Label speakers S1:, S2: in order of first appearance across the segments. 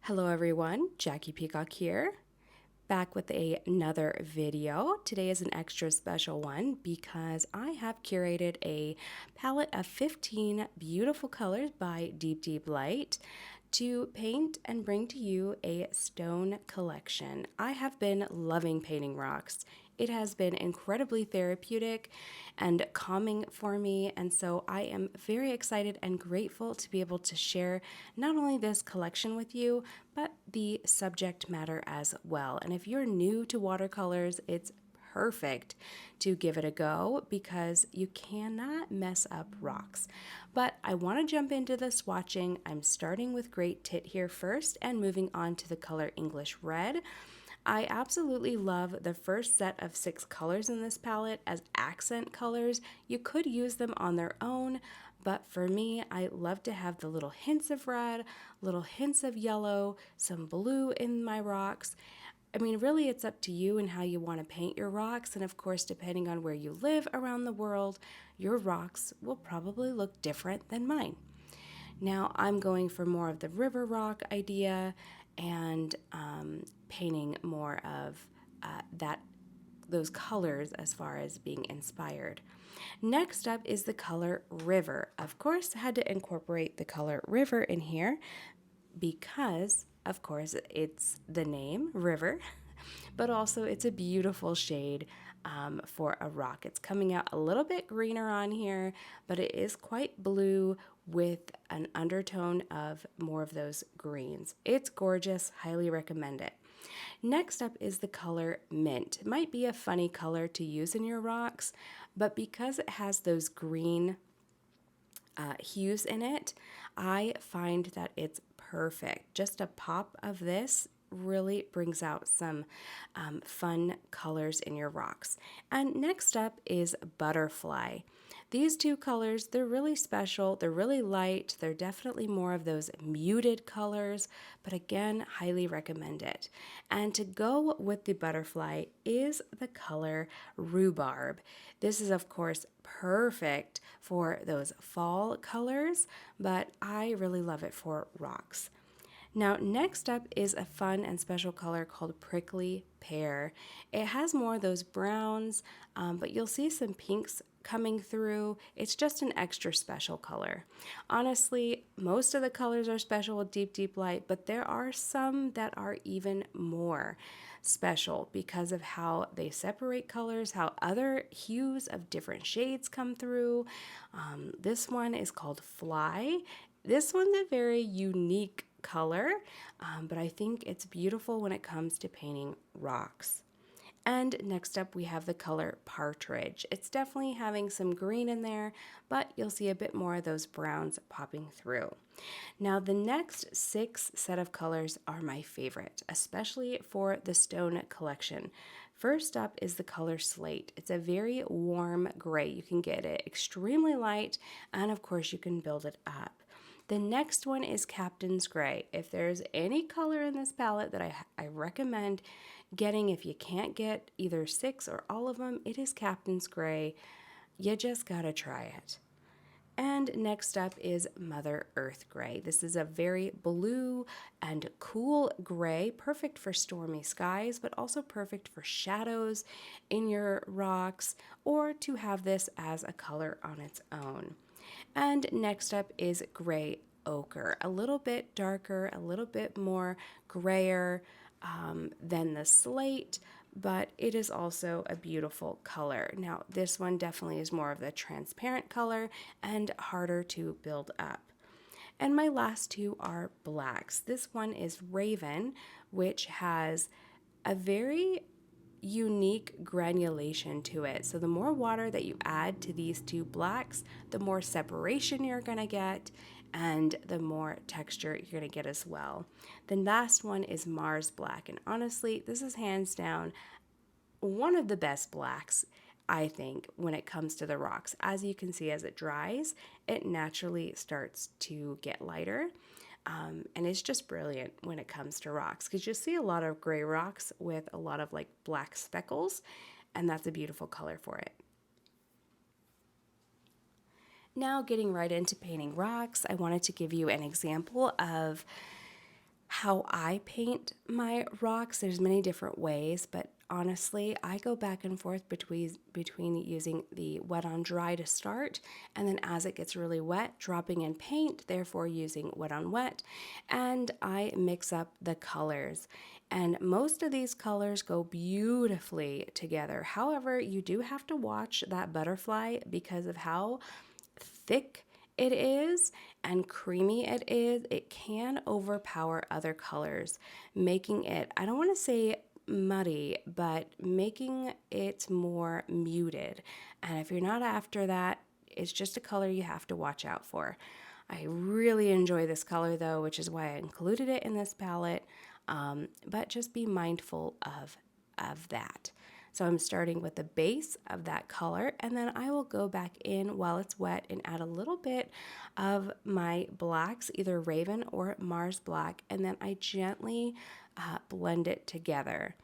S1: Hello everyone, Jackie Peacock here, back with another video. Today is an extra special one because I have curated a palette of 15 beautiful colors by DeepDeepLight to paint and bring to you a stone collection. I have been loving painting rocks. It has been incredibly therapeutic and calming for me, and so I am very excited and grateful to be able to share not only this collection with you, but the subject matter as well. And if you're new to watercolors, it's perfect to give it a go because you cannot mess up rocks. But I want to jump into the swatching. I'm starting with Great Tit here first and moving on to the color English Red. I absolutely love the first set of 6 colors in this palette as accent colors. You could use them on their own, but for me, I love to have the little hints of red, little hints of yellow, some blue in my rocks. I mean, really, it's up to you and how you want to paint your rocks. And of course, depending on where you live around the world, your rocks will probably look different than mine. Now I'm going for more of the river rock idea and painting more of those colors as far as being inspired. Next up is the color river. Of course, I had to incorporate the color river in here because, of course, it's the name river, but also it's a beautiful shade for a rock. It's coming out a little bit greener on here, but it is quite blue with an undertone of more of those greens. It's gorgeous, highly recommend it. Next up is the color mint. It might be a funny color to use in your rocks, but because it has those green hues in it, I find that it's perfect. Just a pop of this really brings out some fun colors in your rocks. And next up is butterfly. These two colors, they're really special. They're really light. They're definitely more of those muted colors, but again, highly recommend it. And to go with the butterfly is the color rhubarb. This is, of course, perfect for those fall colors, but I really love it for rocks. Now, next up is a fun and special color called Prickly Pear. It has more of those browns, but you'll see some pinks coming through. It's just an extra special color. Honestly, most of the colors are special with DeepDeepLight, but there are some that are even more special because of how they separate colors, how other hues of different shades come through. This one is called Fly. This one's a very unique color, but I think it's beautiful when it comes to painting rocks. And next up we have the color Partridge. It's definitely having some green in there, but you'll see a bit more of those browns popping through. Now the next 6 set of colors are my favorite, especially for the stone collection. First up is the color Slate. It's a very warm gray. You can get it extremely light, and of course you can build it up. The next one is Captain's Gray. If there's any color in this palette that I recommend getting, if you can't get either 6 or all of them, it is Captain's Gray. You just gotta try it. And next up is Mother Earth Gray. This is a very blue and cool gray, perfect for stormy skies, but also perfect for shadows in your rocks, or to have this as a color on its own. And next up is Gray Ochre, a little bit darker, a little bit more grayer than the slate, but it is also a beautiful color. Now, this one definitely is more of the transparent color and harder to build up. And my last 2 are blacks. This one is Raven, which has a very unique granulation to it. So the more water that you add to these 2 blacks, the more separation you're going to get and the more texture you're going to get as well. The last one is Mars Black, and honestly, this is hands down one of the best blacks, I think, when it comes to the rocks. As you can see, as it dries, it naturally starts to get lighter. And it's just brilliant when it comes to rocks because you see a lot of gray rocks with a lot of like black speckles, and that's a beautiful color for it. Now getting right into painting rocks, I wanted to give you an example of how I paint my rocks. There's many different ways, but honestly, I go back and forth between using the wet on dry to start, and then as it gets really wet, dropping in paint, therefore using wet on wet, and I mix up the colors. And most of these colors go beautifully together. However, you do have to watch that butterfly because of how thick it is and creamy it is. It can overpower other colors, making it, I don't want to say muddy, but making it more muted. And if you're not after that, it's just a color you have to watch out for. I really enjoy this color though, which is why I included it in this palette. But just be mindful of that. So I'm starting with the base of that color, and then I will go back in while it's wet and add a little bit of my blacks, either Raven or Mars Black, and then I gently blend it together.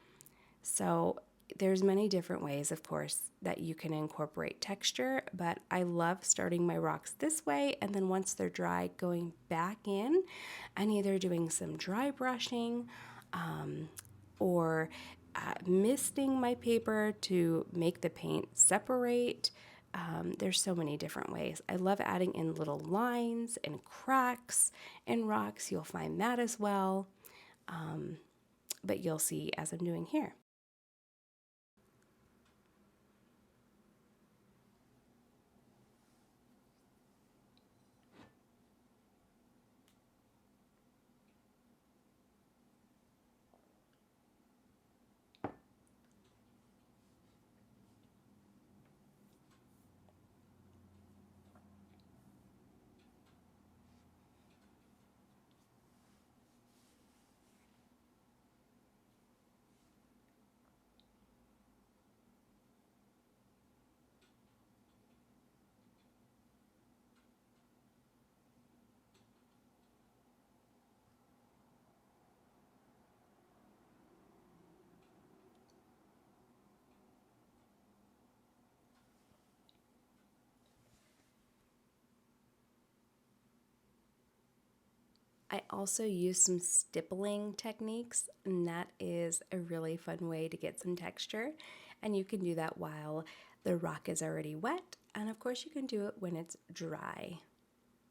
S1: So there's many different ways, of course, that you can incorporate texture, but I love starting my rocks this way, and then once they're dry, going back in and either doing some dry brushing or misting my paper to make the paint separate. There's so many different ways. I love adding in little lines and cracks in rocks. You'll find that as well, but you'll see as I'm doing here. I also use some stippling techniques, and that is a really fun way to get some texture. And you can do that while the rock is already wet, and of course, you can do it when it's dry.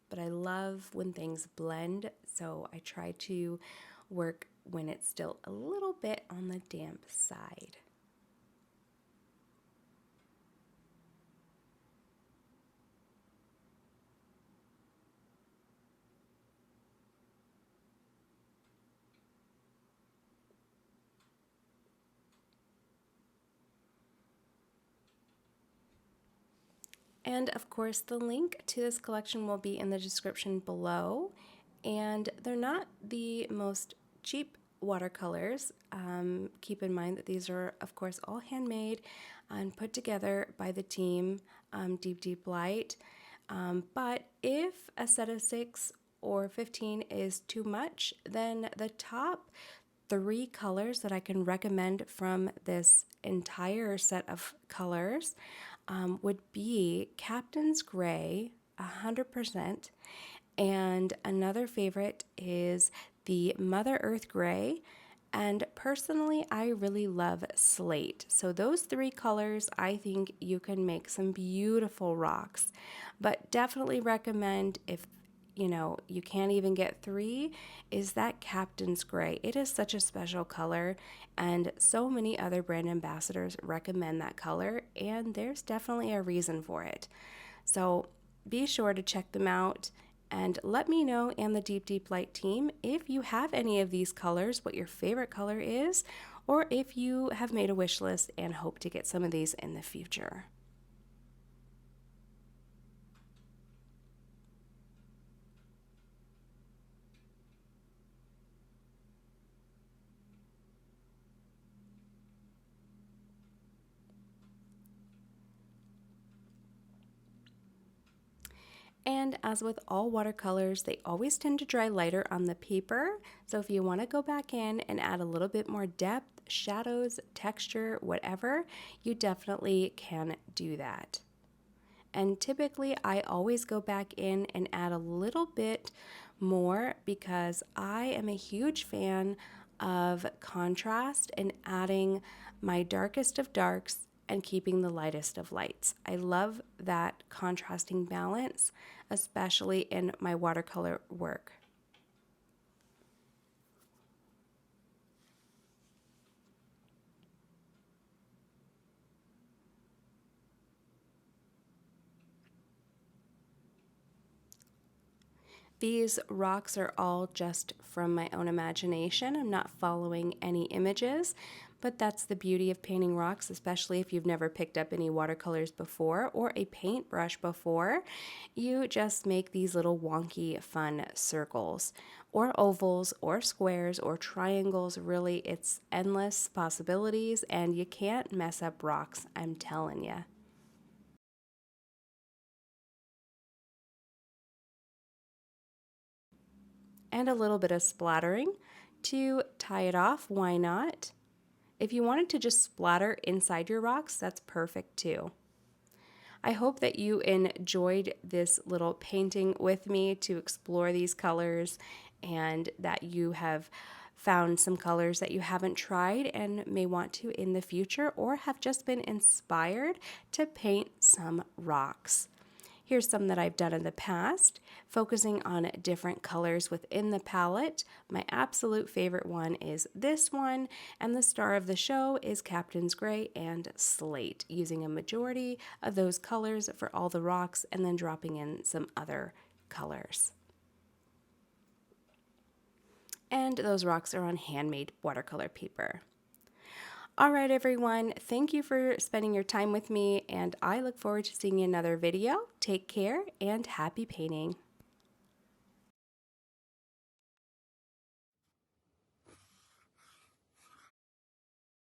S1: But I love when things blend, so I try to work when it's still a little bit on the damp side. And of course, the link to this collection will be in the description below. And they're not the most cheap watercolors. Keep in mind that these are, of course, all handmade and put together by the team, DeepDeepLight. But if a set of 6 or 15 is too much, then the top 3 colors that I can recommend from this entire set of colors would be Captain's Gray, 100%, and another favorite is the Mother Earth Gray, and personally, I really love Slate. So those 3 colors, I think you can make some beautiful rocks, but definitely recommend, if you can't even get 3, is that Captain's Gray. It is such a special color, and so many other brand ambassadors recommend that color, and there's definitely a reason for it. So be sure to check them out and let me know and the DeepDeepLight team if you have any of these colors, what your favorite color is, or if you have made a wish list and hope to get some of these in the future. And as with all watercolors, they always tend to dry lighter on the paper. So if you want to go back in and add a little bit more depth, shadows, texture, whatever, you definitely can do that. And typically I always go back in and add a little bit more because I am a huge fan of contrast and adding my darkest of darks and keeping the lightest of lights. I love that contrasting balance, especially in my watercolor work. These rocks are all just from my own imagination. I'm not following any images, but that's the beauty of painting rocks, especially if you've never picked up any watercolors before or a paintbrush before. You just make these little wonky, fun circles or ovals or squares or triangles. Really, it's endless possibilities, and you can't mess up rocks, I'm telling you. And a little bit of splattering to tie it off. Why not? If you wanted to just splatter inside your rocks, that's perfect too. I hope that you enjoyed this little painting with me to explore these colors, and that you have found some colors that you haven't tried and may want to in the future, or have just been inspired to paint some rocks. Here's some that I've done in the past, focusing on different colors within the palette. My absolute favorite one is this one, and the star of the show is Captain's Gray and Slate, using a majority of those colors for all the rocks and then dropping in some other colors. And those rocks are on handmade watercolor paper. All right, everyone, thank you for spending your time with me, and I look forward to seeing you in another video. Take care and happy painting.